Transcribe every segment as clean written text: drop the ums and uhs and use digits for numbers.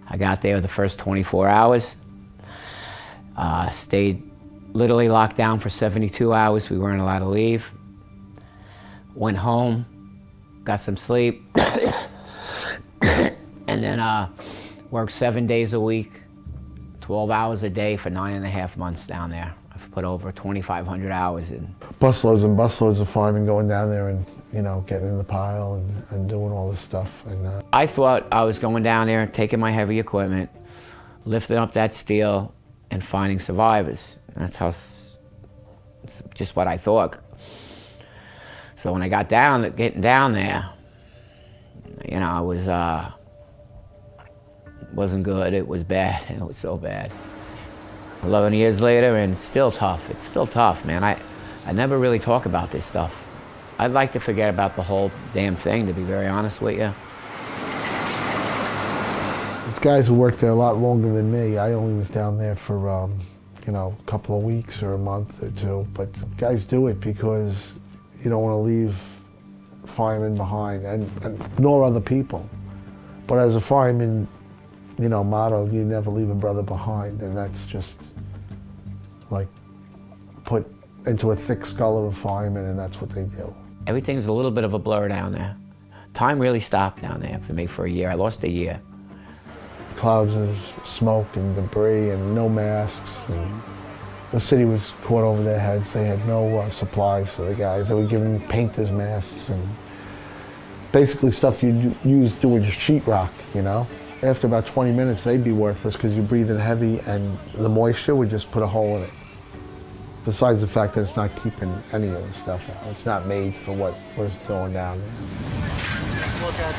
I got there the first 24 hours, stayed literally locked down for 72 hours. We weren't allowed to leave. Went home, got some sleep, and then worked 7 days a week, 12 hours a day for 9.5 months down there. I've put over 2,500 hours in. Busloads and busloads of firemen going down there and, you know, getting in the pile and doing all this stuff. And I thought I was going down there, taking my heavy equipment, lifting up that steel, and finding survivors. That's how, it's just what I thought. So when I got getting down there, you know, it wasn't good. It was bad. It was so bad. 11 years later, and it's still tough. It's still tough, man. I never really talk about this stuff. I'd like to forget about the whole damn thing, to be very honest with you. There's guys who worked there a lot longer than me. I only was down there for, you know, a couple of weeks or a month or two. But guys do it because you don't want to leave firemen behind, and nor other people. But as a fireman, you know, motto, you never leave a brother behind, and that's just like put into a thick skull of a fireman, and that's what they do. Everything's a little bit of a blur down there. Time really stopped down there for me for a year. I lost a year. Clouds of smoke and debris and no masks. And the city was caught over their heads. They had no supplies for the guys. They were giving painters masks and basically stuff you'd use doing sheetrock, you know? After about 20 minutes, they'd be worthless because you're breathing heavy and the moisture would just put a hole in it. Besides the fact that it's not keeping any of the stuff out. It's not made for what was going down there. Look at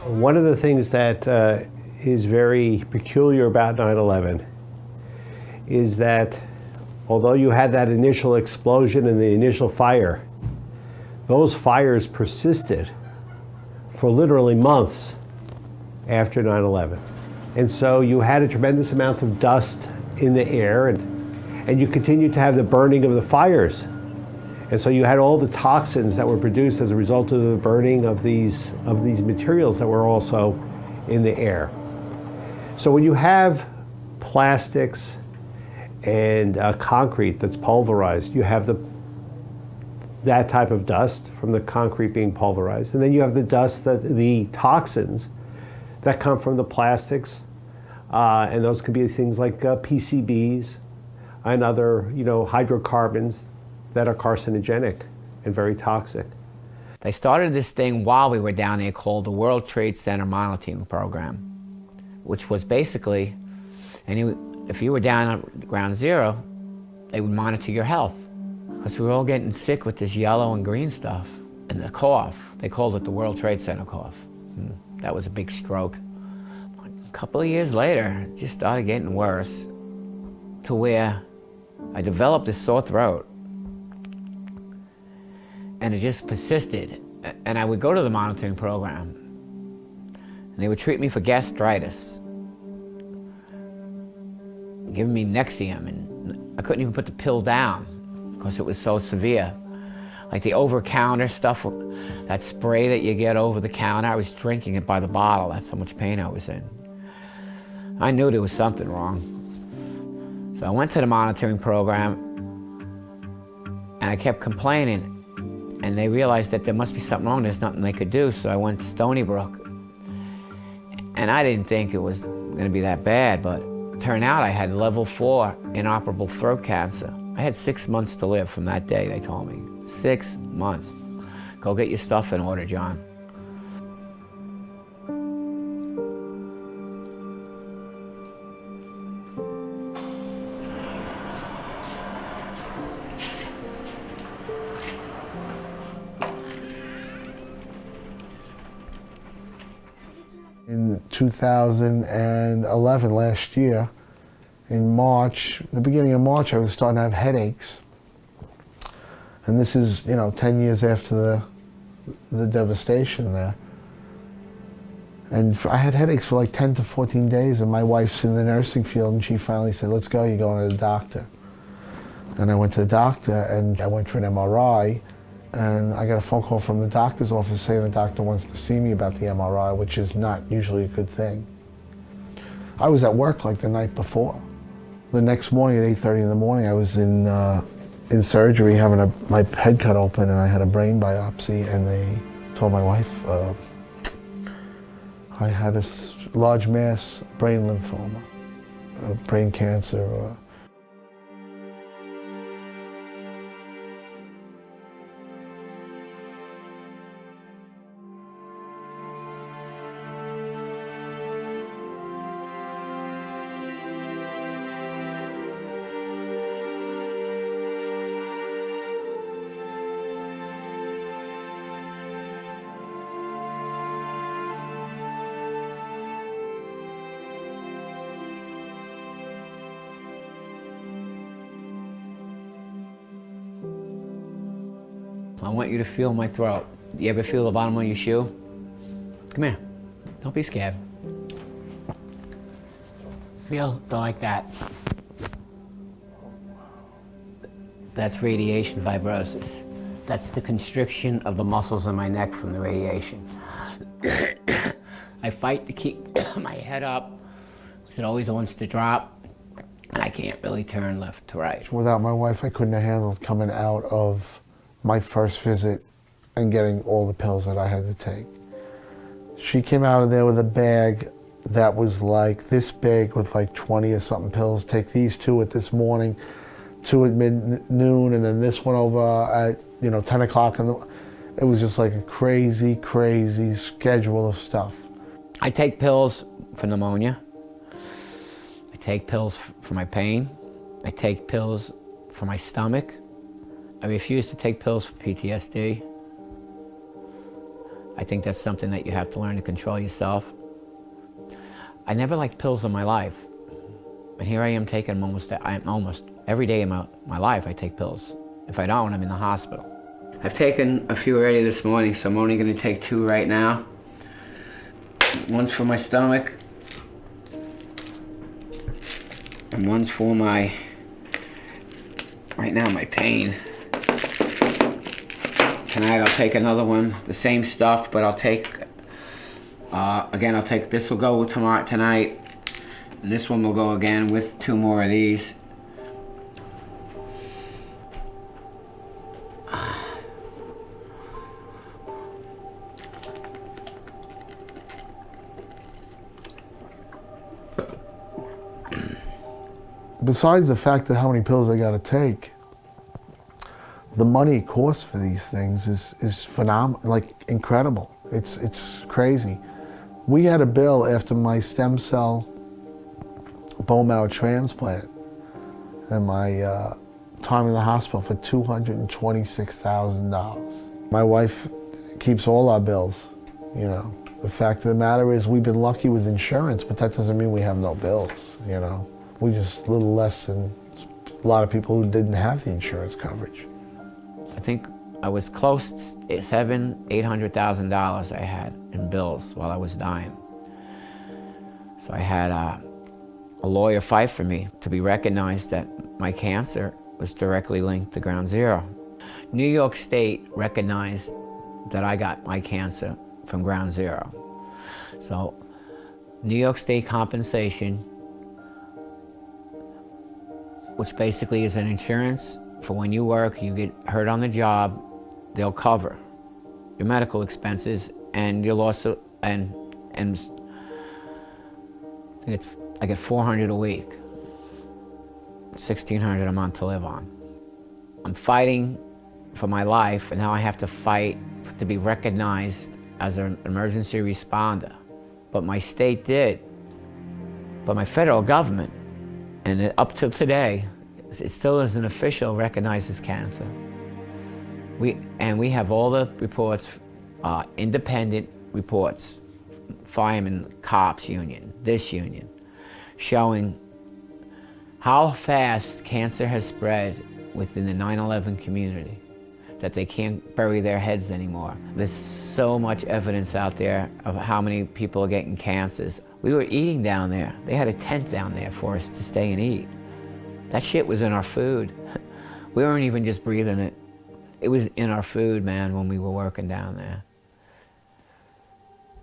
One of the things that is very peculiar about 9/11 is that although you had that initial explosion and the initial fire, those fires persisted for literally months after 9/11. And so you had a tremendous amount of dust in the air, and you continued to have the burning of the fires. And so you had all the toxins that were produced as a result of the burning of these materials that were also in the air. So when you have plastics and concrete that's pulverized, you have that type of dust from the concrete being pulverized, and then you have the dust, the toxins that come from the plastics, and those could be things like PCBs and other, you know, hydrocarbons that are carcinogenic and very toxic. They started this thing while we were down there called the World Trade Center Monitoring Program, which was basically, if you were down at ground zero, they would monitor your health. Because we were all getting sick with this yellow and green stuff. And the cough, they called it the World Trade Center cough. That was a big stroke. A couple of years later, it just started getting worse to where I developed this sore throat. And it just persisted. And I would go to the monitoring program, and they would treat me for gastritis, giving me Nexium, and I couldn't even put the pill down because it was so severe. Like the over-counter stuff, that spray that you get over the counter, I was drinking it by the bottle. That's how much pain I was in. I knew there was something wrong. So I went to the monitoring program, and I kept complaining. And they realized that there must be something wrong. There's nothing they could do. So I went to Stony Brook. And I didn't think it was going to be that bad, but it turned out I had level 4 inoperable throat cancer. I had 6 months to live from that day, they told me. 6 months. Go get your stuff in order, John. In 2011, last year, in March, the beginning of March, I was starting to have headaches. And this is, you know, 10 years after the devastation there. And I had headaches for like 10 to 14 days, and my wife's in the nursing field, and she finally said, let's go, you're going to the doctor. And I went to the doctor, and I went for an MRI, and I got a phone call from the doctor's office saying the doctor wants to see me about the MRI, which is not usually a good thing. I was at work like the night before. The next morning at 8:30 in the morning, I was in surgery having my head cut open, and I had a brain biopsy, and they told my wife I had a large mass brain lymphoma, brain cancer. I want you to feel my throat. You ever feel the bottom of your shoe? Come here. Don't be scared. Feel like that. That's radiation fibrosis. That's the constriction of the muscles in my neck from the radiation. I fight to keep my head up because it always wants to drop, and I can't really turn left to right. Without my wife, I couldn't have handled coming out of my first visit and getting all the pills that I had to take. She came out of there with a bag that was like this big with like 20 or something pills. Take these 2 at this morning, 2 at noon, and then this one over at 10 o'clock. It was just like a crazy, crazy schedule of stuff. I take pills for pneumonia. I take pills for my pain. I take pills for my stomach. I refuse to take pills for PTSD. I think that's something that you have to learn to control yourself. I never liked pills in my life, and here I am taking them almost every day in my life. I take pills. If I don't, I'm in the hospital. I've taken a few already this morning, so I'm only going to take 2 right now. One's for my stomach, and one's for my pain. Tonight I'll take another one, the same stuff, but I'll take, this will go tonight, and this one will go again with 2 more of these. Besides the fact that how many pills I got to take, the money it costs for these things is phenomenal, like incredible. It's crazy. We had a bill after my stem cell bone marrow transplant and my time in the hospital for $226,000. My wife keeps all our bills, The fact of the matter is we've been lucky with insurance, but that doesn't mean we have no bills, We just a little less than a lot of people who didn't have the insurance coverage. I think I was close to $800,000 I had in bills while I was dying. So I had a lawyer fight for me to be recognized that my cancer was directly linked to Ground Zero. New York State recognized that I got my cancer from Ground Zero. So New York State compensation, which basically is an insurance for when you work, you get hurt on the job, they'll cover your medical expenses and your loss of, and I get $400 a week, $1,600 a month to live on. I'm fighting for my life, and now I have to fight to be recognized as an emergency responder. But my state did, but my federal government, and up till today, it still isn't official recognized as cancer. We have all the reports, independent reports, firemen, cops union, this union, showing how fast cancer has spread within the 9/11 community, that they can't bury their heads anymore. There's so much evidence out there of how many people are getting cancers. We were eating down there. They had a tent down there for us to stay and eat. That shit was in our food. We weren't even just breathing it. It was in our food, man, when we were working down there.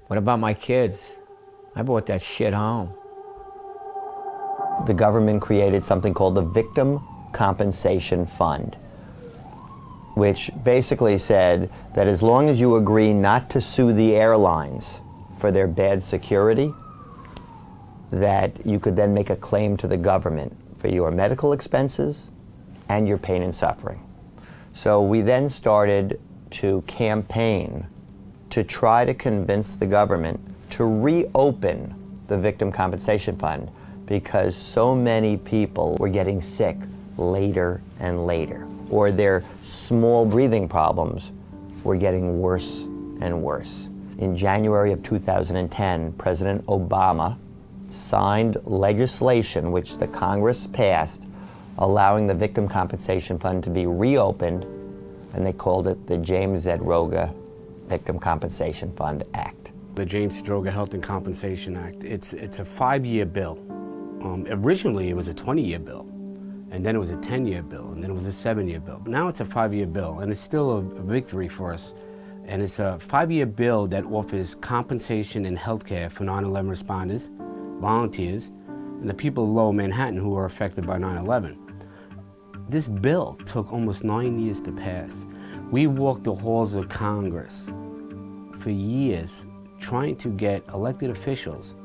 What about my kids? I brought that shit home. The government created something called the Victim Compensation Fund, which basically said that as long as you agree not to sue the airlines for their bad security, that you could then make a claim to the government for your medical expenses and your pain and suffering. So we then started to campaign to try to convince the government to reopen the Victim Compensation Fund, because so many people were getting sick later and later, or their small breathing problems were getting worse and worse. In January of 2010, President Obama signed legislation which the Congress passed, allowing the Victim Compensation Fund to be reopened, and they called it the James Droga Victim Compensation Fund Act. The James Droga Health and Compensation Act, it's a 5-year bill. Originally it was a 20-year bill, and then it was a 10-year bill, and then it was a 7-year bill. But now it's a 5-year bill, and it's still a victory for us. And it's a 5-year bill that offers compensation and health care for 9/11 responders, volunteers, and the people of Lower Manhattan who were affected by 9/11. This bill took almost 9 years to pass. We walked the halls of Congress for years trying to get elected officials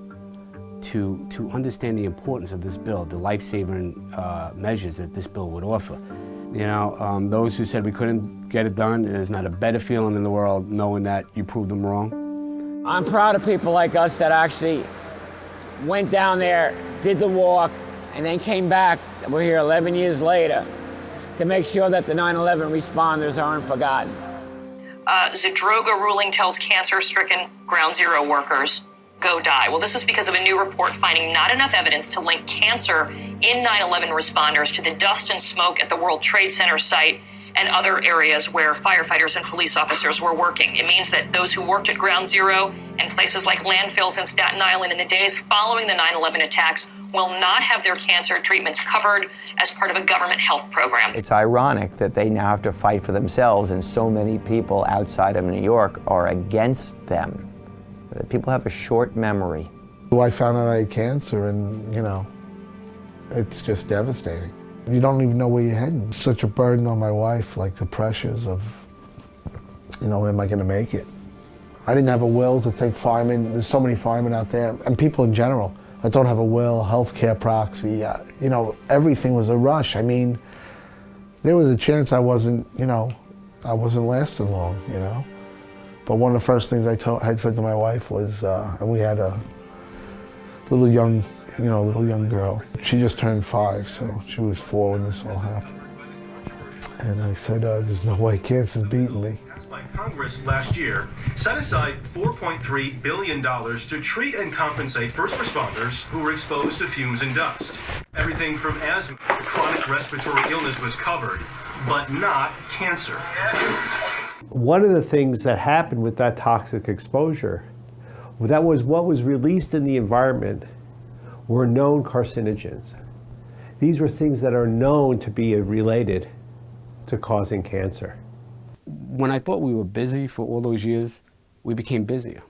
to understand the importance of this bill, the life-saving measures that this bill would offer. You know, those who said we couldn't get it done, there's not a better feeling in the world knowing that you proved them wrong. I'm proud of people like us that actually went down there, did the walk, and then came back. We're here 11 years later to make sure that the 9/11 responders aren't forgotten. Zadroga ruling tells cancer-stricken Ground Zero workers, go die. Well, this is because of a new report finding not enough evidence to link cancer in 9/11 responders to the dust and smoke at the World Trade Center site and other areas where firefighters and police officers were working. It means that those who worked at Ground Zero and places like landfills in Staten Island in the days following the 9/11 attacks will not have their cancer treatments covered as part of a government health program. It's ironic that they now have to fight for themselves, and so many people outside of New York are against them. People have a short memory. I found out I had cancer, and you know, it's just devastating. You don't even know where you're heading. Such a burden on my wife, like the pressures of, you know, am I going to make it? I didn't have a will to take firemen. There's so many firemen out there, and people in general. I don't have a will, healthcare proxy. You know, everything was a rush. I mean, there was a chance I wasn't lasting long, you know. But one of the first things I had said to my wife was, and we had a little young girl. She just turned 5, so she was 4 when this all happened. And I said, there's no way cancer's beating me. Congress last year set aside $4.3 billion to treat and compensate first responders who were exposed to fumes and dust. Everything from asthma to chronic respiratory illness was covered, but not cancer. One of the things that happened with that toxic exposure, that was what was released in the environment were known carcinogens. These were things that are known to be related to causing cancer. When I thought we were busy for all those years, we became busier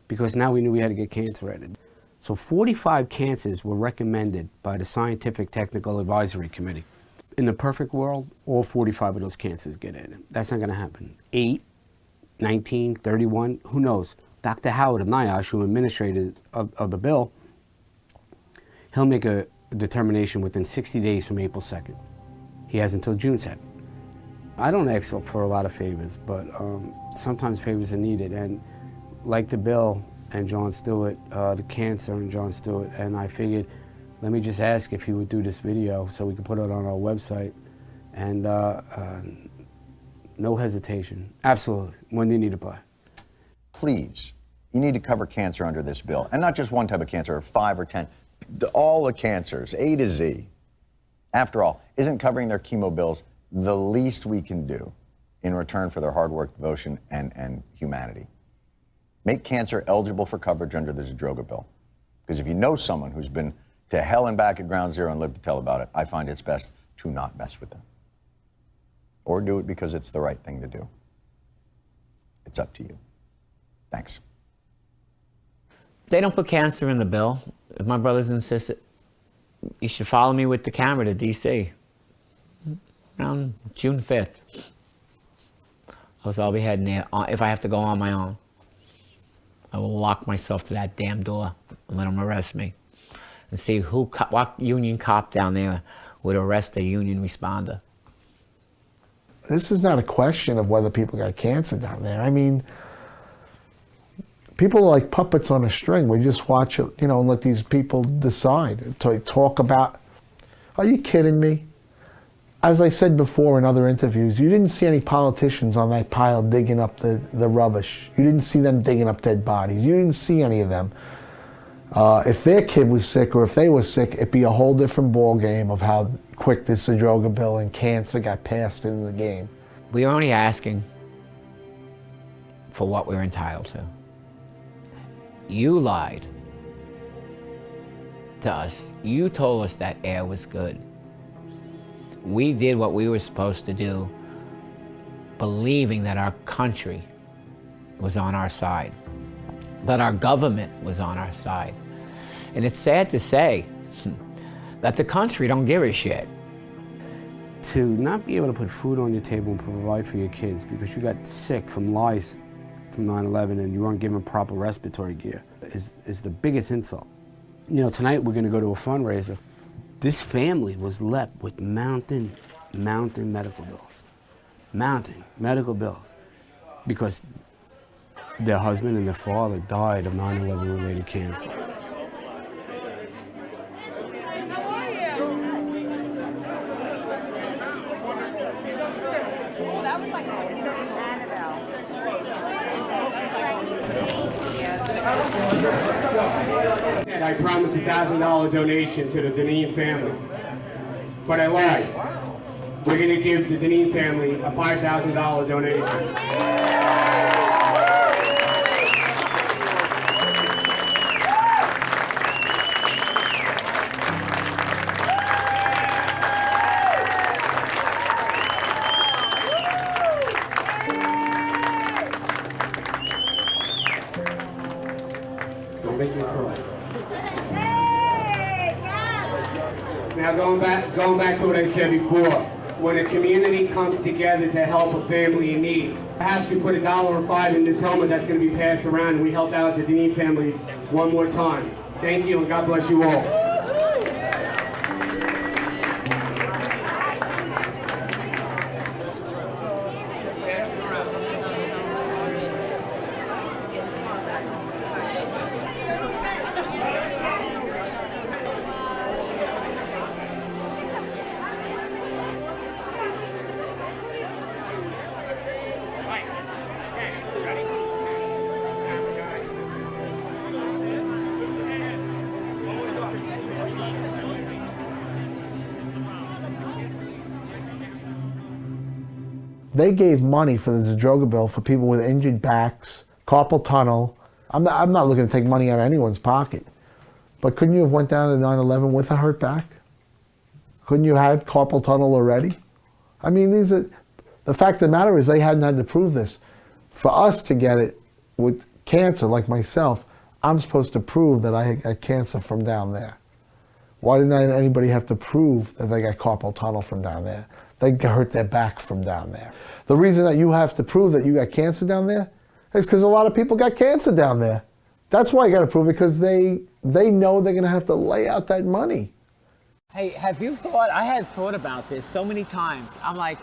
because now we knew we had to get cancer edited. So 45 cancers were recommended by the Scientific Technical Advisory Committee. In the perfect world, all 45 of those cancers get edited. That's not going to happen. 8, 19, 31, who knows? Dr. Howard of NIOSH, who administrator of the bill, he'll make a determination within 60 days from April 2nd. He has until June 2nd. I don't ask for a lot of favors, but sometimes favors are needed. And like the bill and Jon Stewart, the cancer and Jon Stewart, and I figured, let me just ask if he would do this video so we could put it on our website. And no hesitation, absolutely. When do you need to buy? Please, you need to cover cancer under this bill. And not just one type of cancer, or 5 or 10, all the cancers, A to Z. After all, isn't covering their chemo bills the least we can do in return for their hard work, devotion, and humanity? Make cancer eligible for coverage under the Zadroga bill. Because if you know someone who's been to hell and back at Ground Zero and lived to tell about it, I find it's best to not mess with them. or do it because it's the right thing to do. It's up to you. Thanks. They don't put cancer in the bill. If my brothers insist, you should follow me with the camera to D.C. around June 5th. I'll be heading there. If I have to go on my own, I will lock myself to that damn door and let them arrest me. And see what union cop down there would arrest a union responder. This is not a question of whether people got cancer down there. I mean, people are like puppets on a string. We just watch it, you know, and let these people decide. To talk about, are you kidding me? As I said before in other interviews, you didn't see any politicians on that pile digging up the rubbish. You didn't see them digging up dead bodies. You didn't see any of them. If their kid was sick or if they were sick, it'd be a whole different ball game of how quick this Zadroga bill and cancer got passed into the game. We are only asking for what we're entitled to. You lied to us. You told us that air was good. We did what we were supposed to do, believing that our country was on our side, that our government was on our side. And it's sad to say that the country don't give a shit. To not be able to put food on your table and provide for your kids because you got sick from lies from 9/11 and you weren't given proper respiratory gear is the biggest insult. You know, tonight we're gonna go to a fundraiser. This family was left with mountain medical bills. Mountain medical bills. Because their husband and their father died of 9/11 related cancer. And I promised a $1,000 donation to the Journeyman family, but I lied. We're going to give the Journeyman family a $5,000 donation. Now going back to what I said before, when a community comes together to help a family in need, perhaps we put $1 or $5 in this helmet that's going to be passed around and we help out the Deneen family one more time. Thank you and God bless you all. They gave money for the Zadroga bill for people with injured backs, carpal tunnel. I'm not looking to take money out of anyone's pocket. But couldn't you have went down to 9/11 with a hurt back? Couldn't you have had carpal tunnel already? I mean, the fact of the matter is they hadn't had to prove this. For us to get it with cancer, like myself, I'm supposed to prove that I got cancer from down there. Why didn't anybody have to prove that they got carpal tunnel from down there? They hurt their back from down there. The reason that you have to prove that you got cancer down there is because a lot of people got cancer down there. That's why you got to prove it, because they know they're going to have to lay out that money. Hey, have you thought, I had thought about this so many times. I'm like,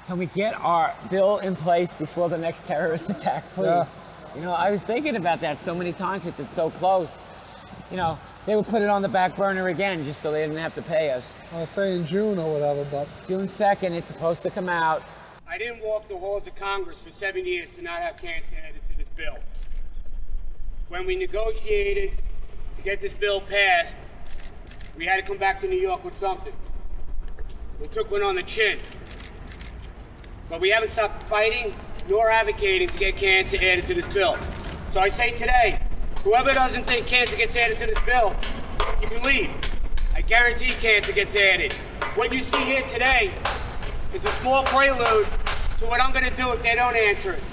can we get our bill in place before the next terrorist attack, please? Yeah. You know, I was thinking about that so many times with it so close. You know, they would put it on the back burner again just so they didn't have to pay us. I'll say in June or whatever, but... June 2nd, it's supposed to come out. I didn't walk the halls of Congress for 7 years to not have cancer added to this bill. When we negotiated to get this bill passed, we had to come back to New York with something. We took one on the chin. But we haven't stopped fighting nor advocating to get cancer added to this bill. So I say today, whoever doesn't think cancer gets added to this bill, you can leave. I guarantee cancer gets added. What you see here today is a small prelude to what I'm going to do if they don't answer it.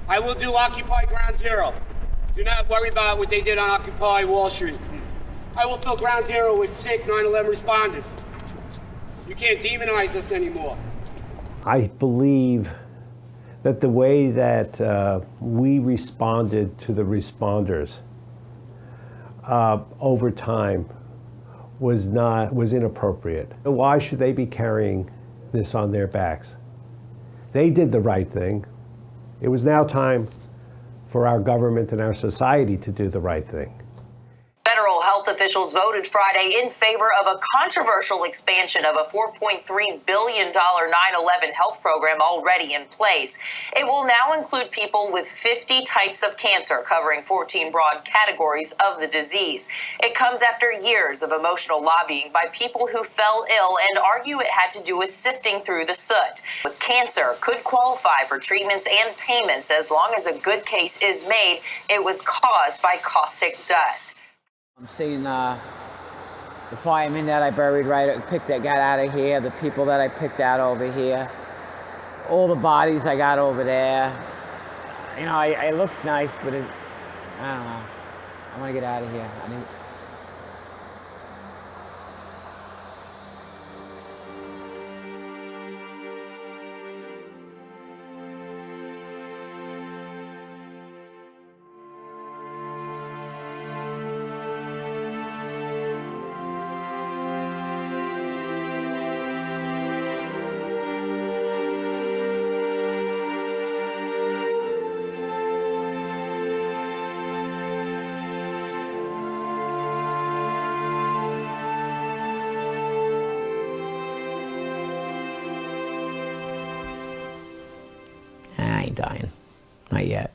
I will do Occupy Ground Zero. Do not worry about what they did on Occupy Wall Street. I will fill Ground Zero with sick 9/11 responders. You can't demonize us anymore. I believe that the way that we responded to the responders over time was inappropriate. Why should they be carrying this on their backs? They did the right thing. It was now time for our government and our society to do the right thing. Federal health officials voted Friday in favor of a controversial expansion of a $4.3 billion 9/11 health program already in place. It will now include people with 50 types of cancer, covering 14 broad categories of the disease. It comes after years of emotional lobbying by people who fell ill and argue it had to do with sifting through the soot. With cancer, could qualify for treatments and payments as long as a good case is made. It was caused by caustic dust. I'm seeing the firemen that I buried got out of here, the people that I picked out over here, all the bodies I got over there. You know, it looks nice, but I don't know. I want to get out of here. I ain't dying. Not yet.